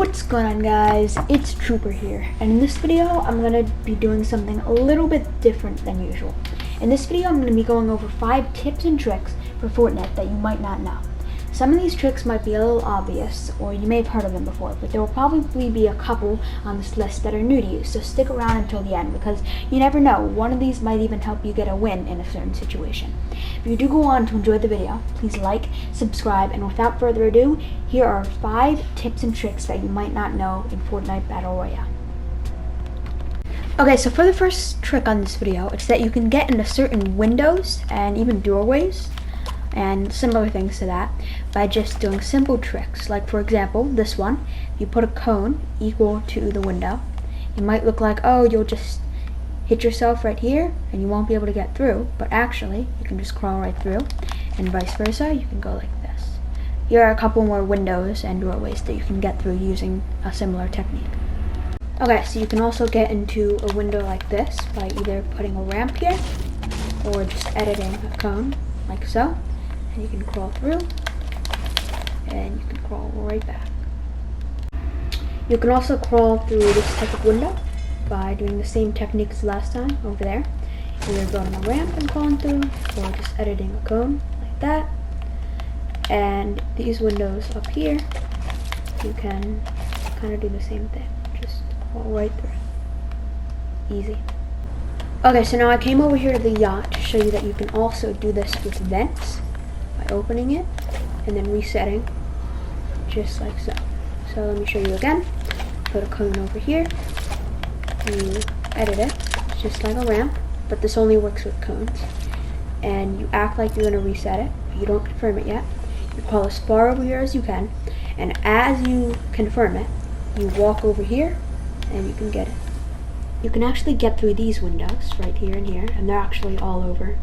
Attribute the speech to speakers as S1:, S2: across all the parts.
S1: What's going on, guys? It's Trooper here, and in this video I'm going to be doing something a little bit different than usual. In this video I'm going to be going over 5 tips and tricks for Fortnite that you might not know. Some of these tricks might be a little obvious, or you may have heard of them before, but there will probably be a couple on this list that are new to you, so stick around until the end, because you never know, one of these might even help you get a win in a certain situation. If you do go on to enjoy the video, please like, subscribe, and without further ado, here are 5 tips and tricks that you might not know in Fortnite Battle Royale. Okay, so for the first trick on this video, it's that you can get into certain windows and even doorways and similar things to that by just doing simple tricks. Like, for example, this one, if you put a cone equal to the window, it might look like, oh, you'll just hit yourself right here and you won't be able to get through, but actually you can just crawl right through, and vice versa, you can go like this. Here are a couple more windows and doorways that you can get through using a similar technique. Okay, so you can also get into a window like this by either putting a ramp here or just editing a cone like so. And you can crawl through, and you can crawl right back. You can also crawl through this type of window by doing the same technique as last time over there. Either building a ramp and crawling through, or just editing a cone like that. And these windows up here, you can kind of do the same thing. Just crawl right through. Easy. Okay, so now I came over here to the yacht to show you that you can also do this with vents. By opening it and then resetting just like so. So let me show you again. Put a cone over here, you edit it, it's just like a ramp, but this only works with cones, and you act like you're going to reset it, but you don't confirm it yet. You crawl as far over here as you can, and as you confirm it, you walk over here and you can get it. You can actually get through these windows right here and here, and they're actually all over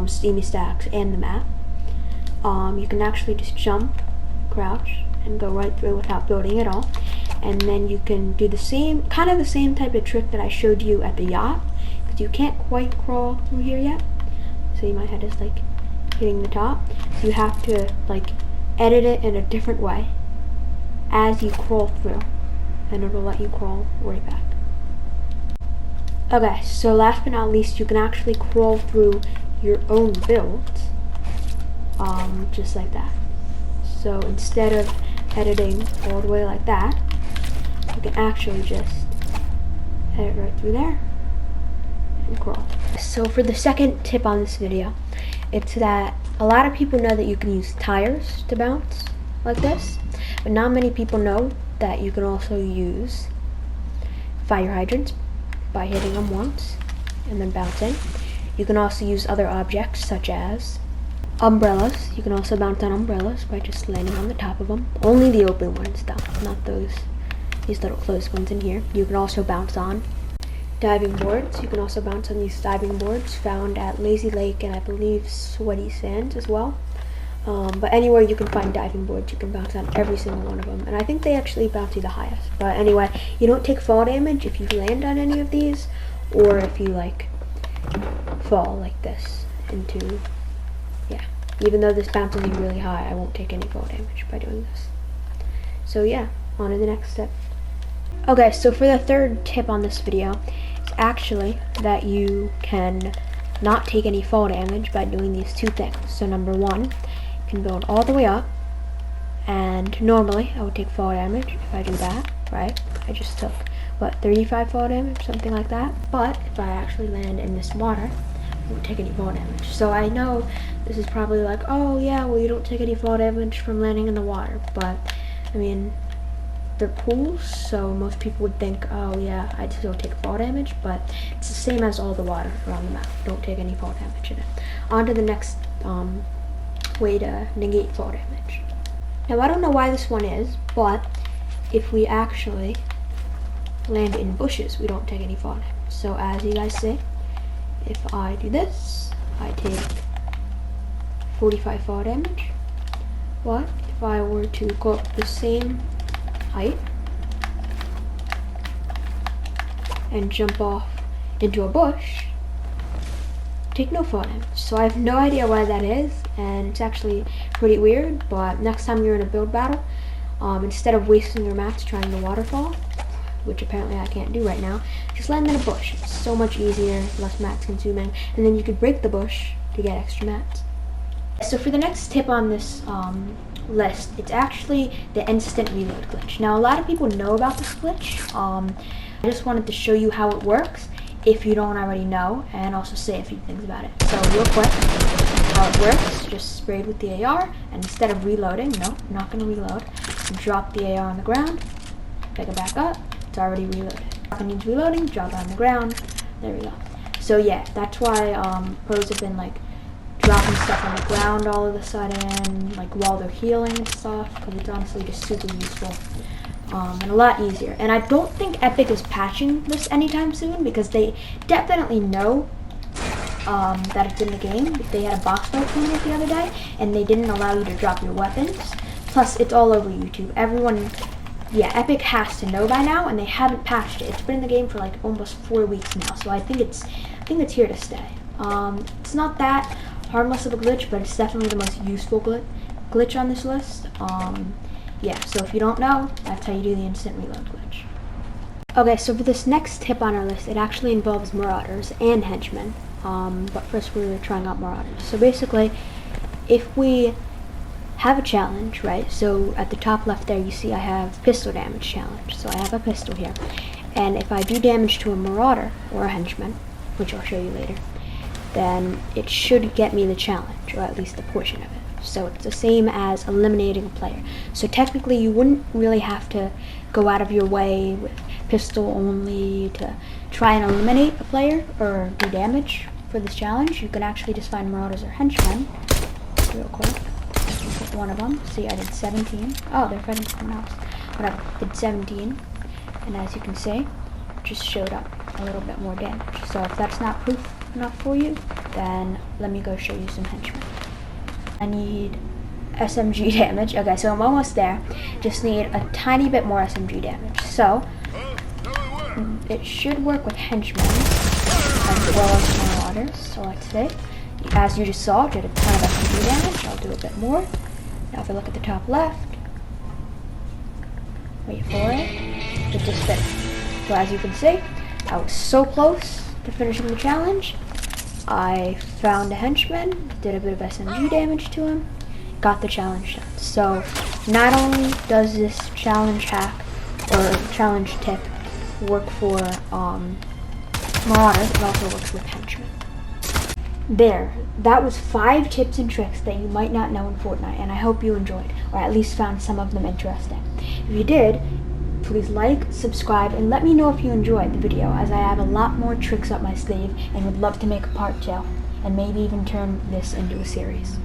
S1: Steamy Stacks and the map. You can actually just jump, crouch, and go right through without building at all. And then you can do the same, kind of the same type of trick that I showed you at the yacht, because you can't quite crawl through here yet. So you might have just like hitting the top. So you have to like edit it in a different way as you crawl through, and it'll let you crawl right back. Okay, so last but not least, you can actually crawl through your own builds. Just like that. So instead of editing all the way like that, you can actually just edit right through there and crawl. So for the second tip on this video, it's that a lot of people know that you can use tires to bounce like this, but not many people know that you can also use fire hydrants by hitting them once and then bouncing. You can also use other objects such as umbrellas. You can also bounce on umbrellas by just landing on the top of them. Only the open ones though, not these little closed ones in here. You can also bounce on diving boards. You can also bounce on these diving boards found at Lazy Lake and I believe Sweaty Sands as well. But anywhere you can find diving boards, you can bounce on every single one of them. And I think they actually bounce you the highest. But anyway, you don't take fall damage if you land on any of these, or if you like fall like this into, yeah. Even though this bounces you really high, I won't take any fall damage by doing this. So yeah, on to the next step. Okay, so for the third tip on this video, it's actually that you can not take any fall damage by doing these 2 things. So number 1, you can build all the way up, and normally I would take fall damage if I do that, right? I just took, what, 35 fall damage, something like that. But if I actually land in this water, I won't take any fall damage. So I know this is probably like, oh yeah, well you don't take any fall damage from landing in the water, but I mean, they're pools, so most people would think, oh yeah, I'd still take fall damage, but it's the same as all the water around the map. Don't take any fall damage in it. On to the next way to negate fall damage. Now I don't know why this one is, but if we actually land in bushes, we don't take any fall damage. So as you guys see, if I do this, I take 45 fall damage. But if I were to go up the same height and jump off into a bush, take no fall damage. So I have no idea why that is, and it's actually pretty weird, but next time you're in a build battle, instead of wasting your mats trying to waterfall, which apparently I can't do right now, just land in a bush. It's so much easier, less mats consuming, and then you could break the bush to get extra mats. So for the next tip on this list, it's actually the instant reload glitch. Now a lot of people know about this glitch. I just wanted to show you how it works if you don't already know, and also say a few things about it. So real quick, how it works, just sprayed with the AR, and instead of reloading, no, I'm not going to reload, drop the AR on the ground, pick it back up, it's already reloaded. If it needs reloading, drop it on the ground, there we go. So yeah, that's why pros have been like dropping stuff on the ground all of a sudden, like while they're healing and stuff, because it's honestly just super useful. And a lot easier. And I don't think Epic is patching this anytime soon, because they definitely know that it's in the game. They had a box fight tournament the other day, and they didn't allow you to drop your weapons. Plus, it's all over YouTube. Everyone, yeah, Epic has to know by now, and they haven't patched it. It's been in the game for like almost 4 weeks now, so I think it's here to stay. It's not that harmless of a glitch, but it's definitely the most useful glitch on this list. Yeah, so if you don't know, that's how you do the instant reload glitch. Okay, so for this next tip on our list, it actually involves marauders and henchmen. But first we're trying out marauders. So basically, if we have a challenge, right? So at the top left there, you see I have pistol damage challenge. So I have a pistol here. And if I do damage to a marauder or a henchman, which I'll show you later, then it should get me the challenge, or at least a portion of it. So it's the same as eliminating a player. So technically you wouldn't really have to go out of your way with pistol only to try and eliminate a player or do damage for this challenge. You can actually just find marauders or henchmen real quick. Pick one of them. See, I did 17. Oh, they're fighting someone else. But I did 17. And as you can see, just showed up a little bit more damage. So if that's not proof enough for you, then let me go show you some henchmen. I need SMG damage. Okay, so I'm almost there. Just need a tiny bit more SMG damage. So, it should work with henchmen as well as marauders. So let's see. As you just saw, did a ton of SMG damage. I'll do a bit more. Now if I look at the top left, wait for it, it just finished. So as you can see, I was so close to finishing the challenge. I found a henchman, did a bit of SMG damage to him, got the challenge done. So not only does this challenge hack or challenge tip work for marauders, it also works with henchmen. There, that was 5 tips and tricks that you might not know in Fortnite, and I hope you enjoyed, or at least found some of them interesting. If you did, please like, subscribe, and let me know if you enjoyed the video, as I have a lot more tricks up my sleeve and would love to make a part 2, and maybe even turn this into a series.